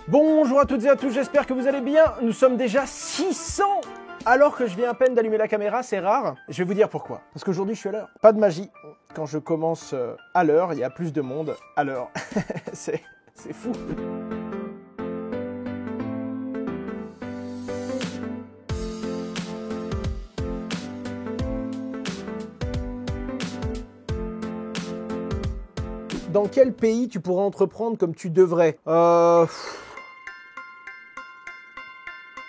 Bonjour à toutes et à tous, j'espère que vous allez bien. Nous sommes déjà 600 alors que je viens à peine d'allumer la caméra, c'est rare. Je vais vous dire pourquoi. Parce qu'aujourd'hui je suis à l'heure. Pas de magie. Quand je commence à l'heure, il y a plus de monde à l'heure. c'est fou. Dans quel pays tu pourrais entreprendre comme tu devrais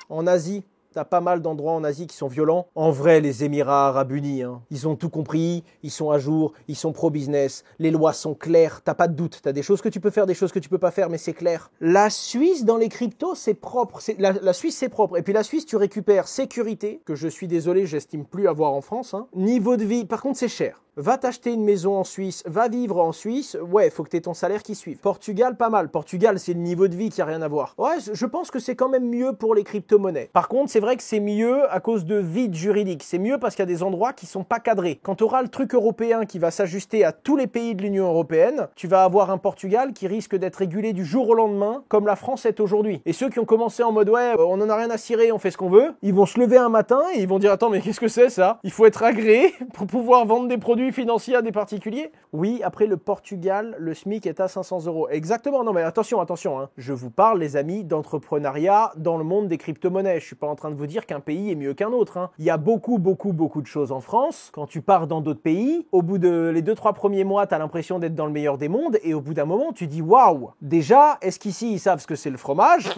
En Asie, t'as pas mal d'endroits en Asie qui sont violents. En vrai, les Émirats Arabes Unis, ils ont tout compris, ils sont à jour, ils sont pro-business, les lois sont claires, t'as pas de doute. T'as des choses que tu peux faire, des choses que tu peux pas faire, mais c'est clair. La Suisse, dans les cryptos, c'est propre. La Suisse, c'est propre. Et puis la Suisse, tu récupères sécurité, que je suis désolé, j'estime plus avoir en France. Niveau de vie, par contre, c'est cher. Va t'acheter une maison en Suisse, va vivre en Suisse, ouais, faut que t'aies ton salaire qui suive. Portugal, pas mal. Portugal, c'est le niveau de vie qui a rien à voir. Ouais, je pense que c'est quand même mieux pour les crypto-monnaies. Par contre, c'est vrai que c'est mieux à cause de vide juridique. C'est mieux parce qu'il y a des endroits qui sont pas cadrés. Quand tu auras le truc européen qui va s'ajuster à tous les pays de l'Union européenne, tu vas avoir un Portugal qui risque d'être régulé du jour au lendemain, comme la France est aujourd'hui. Et ceux qui ont commencé en mode, ouais, on en a rien à cirer, on fait ce qu'on veut, ils vont se lever un matin et ils vont dire, attends, mais qu'est-ce que c'est ça? Il faut être agréé pour pouvoir vendre des produits financiers à des particuliers? Oui, après le Portugal, le SMIC est à 500 €. Exactement, non mais attention, Je vous parle, les amis, d'entrepreneuriat dans le monde des crypto-monnaies. Je suis pas en train de vous dire qu'un pays est mieux qu'un autre. Il y a beaucoup de choses en France. Quand tu pars dans d'autres pays, au bout de les 2-3 premiers mois, tu as l'impression d'être dans le meilleur des mondes et au bout d'un moment, tu dis waouh. Déjà, est-ce qu'ici, ils savent ce que c'est le fromage?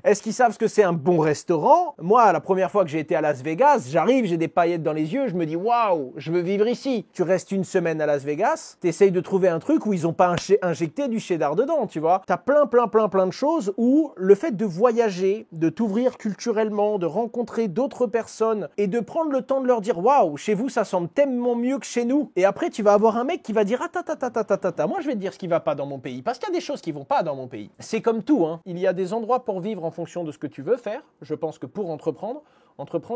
Est-ce qu'ils savent ce que c'est un bon restaurant? Moi, la première fois que j'ai été à Las Vegas, j'arrive, j'ai des paillettes dans les yeux, je me dis waouh, je veux vivre ici. Tu restes une semaine à Las Vegas, t'essayes de trouver un truc où ils ont pas injecté du cheddar dedans, tu vois. T'as plein de choses où le fait de voyager, de t'ouvrir culturellement, de rencontrer d'autres personnes et de prendre le temps de leur dire waouh, chez vous ça semble tellement mieux que chez nous. Et après tu vas avoir un mec qui va dire moi je vais te dire ce qui va pas dans mon pays parce qu'il y a des choses qui vont pas dans mon pays. C'est comme tout, il y a des endroits pour vivre en fonction de ce que tu veux faire. Je pense que pour entreprendre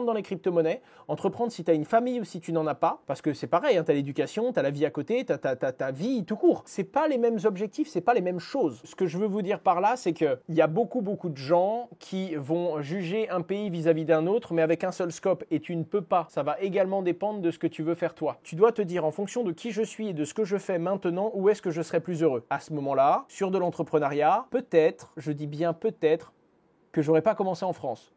dans les crypto-monnaies, entreprendre si tu as une famille ou si tu n'en as pas, parce que c'est pareil, tu as l'éducation, tu as la vie à côté, tu as ta vie tout court. C'est pas les mêmes objectifs, c'est pas les mêmes choses. Ce que je veux vous dire par là, c'est qu'il y a beaucoup de gens qui vont juger un pays vis-à-vis d'un autre, mais avec un seul scope, et tu ne peux pas. Ça va également dépendre de ce que tu veux faire toi. Tu dois te dire en fonction de qui je suis et de ce que je fais maintenant, où est-ce que je serai plus heureux. À ce moment-là, sur de l'entrepreneuriat, peut-être, je dis bien peut-être, que j'aurais pas commencé en France.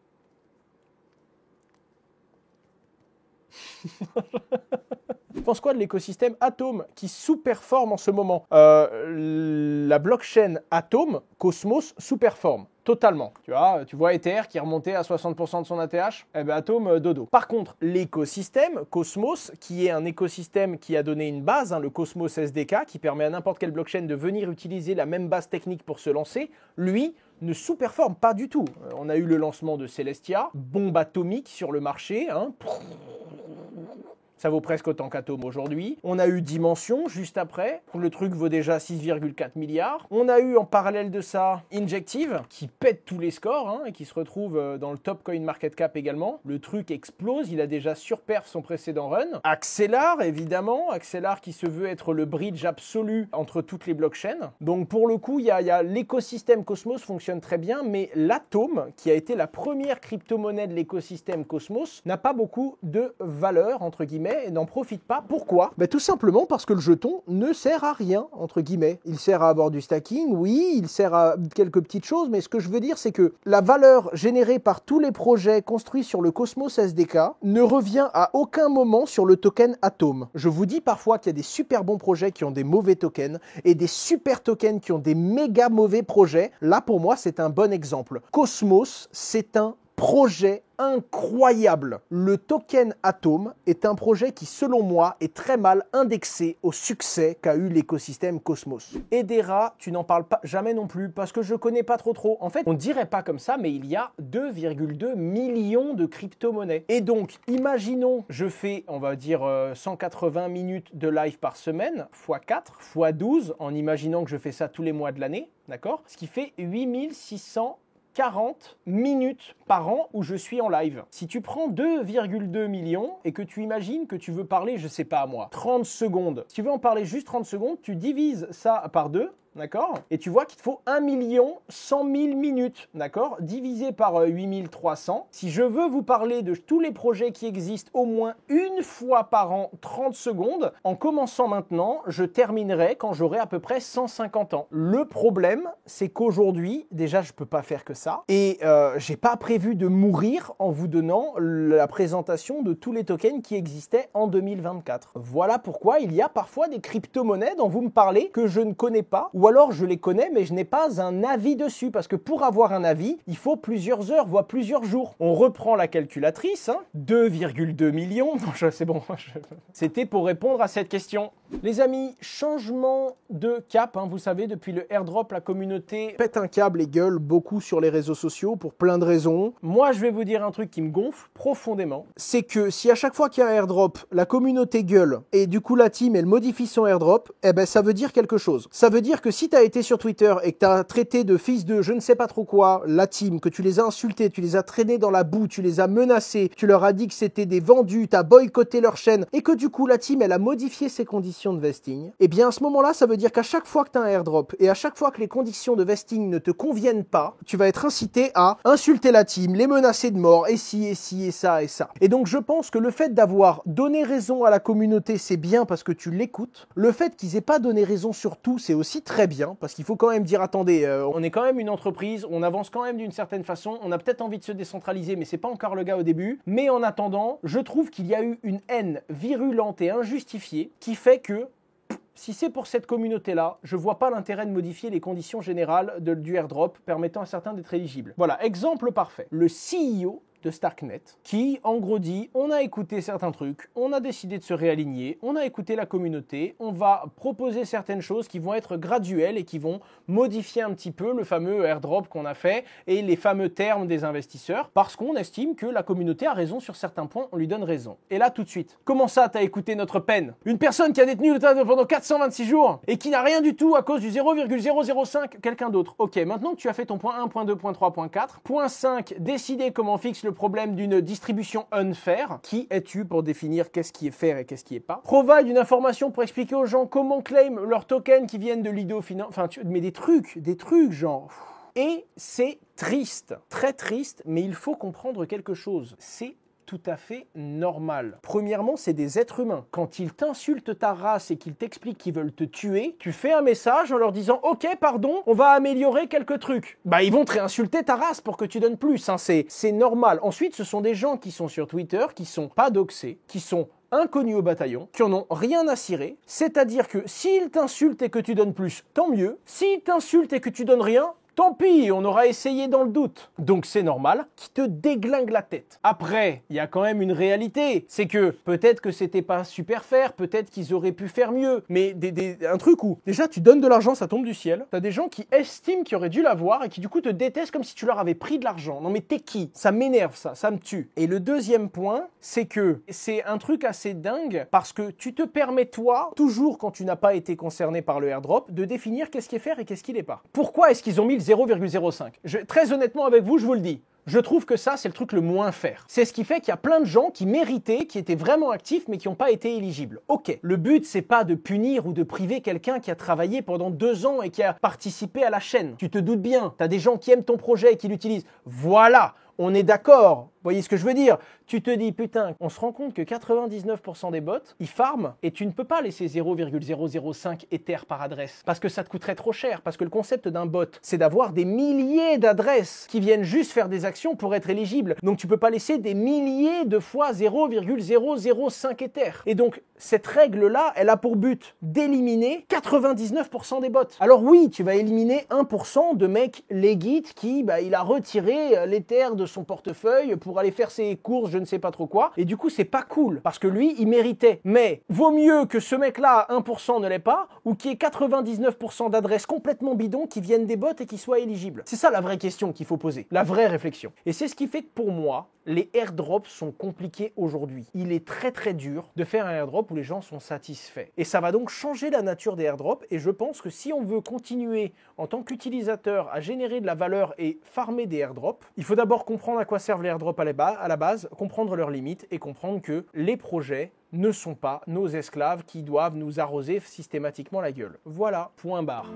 Tu penses quoi de l'écosystème Atom qui sous-performe en ce moment? La blockchain Atom, Cosmos, sous-performe. Totalement. Tu vois Ether qui est remonté à 60% de son ATH, Atom, dodo. Par contre, l'écosystème Cosmos, qui est un écosystème qui a donné une base, le Cosmos SDK, qui permet à n'importe quelle blockchain de venir utiliser la même base technique pour se lancer, lui, ne sous-performe pas du tout. On a eu le lancement de Celestia, bombe atomique sur le marché, Ça vaut presque autant qu'Atom aujourd'hui. On a eu Dimension juste après. Le truc vaut déjà 6,4 milliards. On a eu en parallèle de ça Injective qui pète tous les scores et qui se retrouve dans le top coin market cap également. Le truc explose. Il a déjà surperf son précédent run. Axelar évidemment. Axelar qui se veut être le bridge absolu entre toutes les blockchains. Donc pour le coup, il y a l'écosystème Cosmos fonctionne très bien, mais l'Atom, qui a été la première crypto-monnaie de l'écosystème Cosmos, n'a pas beaucoup de valeur entre guillemets et n'en profite pas. Pourquoi? Tout simplement parce que le jeton ne sert à rien, entre guillemets. Il sert à avoir du stacking, oui, il sert à quelques petites choses, mais ce que je veux dire, c'est que la valeur générée par tous les projets construits sur le Cosmos SDK ne revient à aucun moment sur le token Atom. Je vous dis parfois qu'il y a des super bons projets qui ont des mauvais tokens et des super tokens qui ont des méga mauvais projets. Là, pour moi, c'est un bon exemple. Cosmos, c'est un projet incroyable. Le token Atom est un projet qui, selon moi, est très mal indexé au succès qu'a eu l'écosystème Cosmos. Hedera, tu n'en parles pas jamais non plus parce que je connais pas trop. En fait, on dirait pas comme ça, mais il y a 2,2 millions de crypto-monnaies. Et donc, imaginons, je fais, on va dire, 180 minutes de live par semaine, x 4, x 12, en imaginant que je fais ça tous les mois de l'année, d'accord? Ce qui fait 8600 40 minutes par an où je suis en live. Si tu prends 2,2 millions et que tu imagines que tu veux parler, je sais pas moi, 30 secondes. Si tu veux en parler juste 30 secondes, tu divises ça par 2, d'accord? Et tu vois qu'il te faut 1 100 000 minutes, d'accord? Divisé par 8300. Si je veux vous parler de tous les projets qui existent au moins une fois par an, 30 secondes, en commençant maintenant, je terminerai quand j'aurai à peu près 150 ans. Le problème, c'est qu'aujourd'hui, déjà, je peux pas faire que ça. Et j'ai pas prévu de mourir en vous donnant la présentation de tous les tokens qui existaient en 2024. Voilà pourquoi il y a parfois des crypto-monnaies dont vous me parlez que je ne connais pas, ou alors je les connais mais je n'ai pas un avis dessus, parce que pour avoir un avis, il faut plusieurs heures, voire plusieurs jours. On reprend la calculatrice, 2,2 millions, non, c'est bon, c'était pour répondre à cette question. Les amis, changement de cap, vous savez, depuis le airdrop, la communauté pète un câble et gueule beaucoup sur les réseaux sociaux pour plein de raisons. Moi, je vais vous dire un truc qui me gonfle profondément, c'est que si à chaque fois qu'il y a un airdrop, la communauté gueule et du coup la team, elle modifie son airdrop, eh ben ça veut dire quelque chose. Ça veut dire que si tu as été sur Twitter et que tu as traité de fils de je ne sais pas trop quoi, la team, que tu les as insultés, tu les as traînés dans la boue, tu les as menacés, tu leur as dit que c'était des vendus, tu as boycotté leur chaîne et que du coup la team, elle a modifié ses conditions de vesting, eh bien à ce moment-là, ça veut dire qu'à chaque fois que tu as un airdrop et à chaque fois que les conditions de vesting ne te conviennent pas, tu vas être incité à insulter la team, les menacer de mort, et ci, et ça, et ça. Et donc je pense que le fait d'avoir donné raison à la communauté, c'est bien parce que tu l'écoutes. Le fait qu'ils aient pas donné raison sur tout, c'est aussi très bien, parce qu'il faut quand même dire, attendez, on est quand même une entreprise, on avance quand même d'une certaine façon, on a peut-être envie de se décentraliser, mais c'est pas encore le cas au début. Mais en attendant, je trouve qu'il y a eu une haine virulente et injustifiée qui fait que si c'est pour cette communauté-là, je vois pas l'intérêt de modifier les conditions générales du airdrop permettant à certains d'être éligibles. Voilà, exemple parfait. Le CEO de Starknet, qui en gros dit on a écouté certains trucs, on a décidé de se réaligner, on a écouté la communauté, on va proposer certaines choses qui vont être graduelles et qui vont modifier un petit peu le fameux airdrop qu'on a fait et les fameux termes des investisseurs, parce qu'on estime que la communauté a raison sur certains points, on lui donne raison. Et là tout de suite, comment ça t'as écouté notre peine? Une personne qui a détenu le TAD pendant 426 jours et qui n'a rien du tout à cause du 0,005 quelqu'un d'autre. Ok, maintenant que tu as fait ton point 1, point 2, point 3, point 4, point 5, décider comment fixe le problème d'une distribution unfair. Qui es-tu pour définir qu'est-ce qui est fair et qu'est-ce qui est pas? Provide une information pour expliquer aux gens comment claim leurs tokens qui viennent de Lido Finance. Enfin, mais des trucs genre. Et c'est triste, très triste, mais il faut comprendre quelque chose. C'est tout à fait normal. Premièrement, c'est des êtres humains. Quand ils t'insultent ta race et qu'ils t'expliquent qu'ils veulent te tuer, tu fais un message en leur disant « Ok, pardon, on va améliorer quelques trucs. » Bah, ils vont te réinsulter ta race pour que tu donnes plus. C'est normal. Ensuite, ce sont des gens qui sont sur Twitter, qui sont pas doxés, qui sont inconnus au bataillon, qui en ont rien à cirer. C'est-à-dire que s'ils t'insultent et que tu donnes plus, tant mieux. S'ils t'insultent et que tu donnes rien, tant pis, on aura essayé dans le doute. Donc c'est normal qu'ils te déglinguent la tête. Après, il y a quand même une réalité. C'est que peut-être que c'était pas super fair, peut-être qu'ils auraient pu faire mieux. Mais un truc où, déjà, tu donnes de l'argent, ça tombe du ciel. T'as des gens qui estiment qu'ils auraient dû l'avoir et qui du coup te détestent comme si tu leur avais pris de l'argent. Non mais t'es qui? Ça m'énerve ça me tue. Et le deuxième point, c'est que c'est un truc assez dingue parce que tu te permets toi, toujours quand tu n'as pas été concerné par le airdrop, de définir qu'est-ce qui est fair et qu'est-ce qui l'est pas. Pourquoi est-ce qu'ils ont mis le 0,05? Très honnêtement avec vous, je vous le dis. Je trouve que ça, c'est le truc le moins fair. C'est ce qui fait qu'il y a plein de gens qui méritaient, qui étaient vraiment actifs, mais qui n'ont pas été éligibles. Ok, le but, c'est pas de punir ou de priver quelqu'un qui a travaillé pendant 2 ans et qui a participé à la chaîne. Tu te doutes bien, t'as des gens qui aiment ton projet et qui l'utilisent. Voilà, on est d'accord. Vous voyez ce que je veux dire? Tu te dis, putain, on se rend compte que 99% des bots, ils farment et tu ne peux pas laisser 0,005 Ether par adresse parce que ça te coûterait trop cher. Parce que le concept d'un bot, c'est d'avoir des milliers d'adresses qui viennent juste faire des actions pour être éligibles. Donc tu peux pas laisser des milliers de fois 0,005 Ether. Et donc, cette règle-là, elle a pour but d'éliminer 99% des bots. Alors oui, tu vas éliminer 1% de mecs legit qui, il a retiré l'Ether de son portefeuille pour aller faire ses courses, je ne sais pas trop quoi. Et du coup, c'est pas cool parce que lui, il méritait. Mais vaut mieux que ce mec-là, 1% ne l'ait pas, ou qu'il y ait 99% d'adresses complètement bidons qui viennent des bots et qui soient éligibles. C'est ça la vraie question qu'il faut poser, la vraie réflexion. Et c'est ce qui fait que pour moi, les airdrops sont compliqués aujourd'hui. Il est très très dur de faire un airdrop où les gens sont satisfaits. Et ça va donc changer la nature des airdrops. Et je pense que si on veut continuer en tant qu'utilisateur à générer de la valeur et farmer des airdrops, il faut d'abord comprendre à quoi servent les airdrops à la base, comprendre leurs limites et comprendre que les projets ne sont pas nos esclaves qui doivent nous arroser systématiquement la gueule. Voilà, point barre.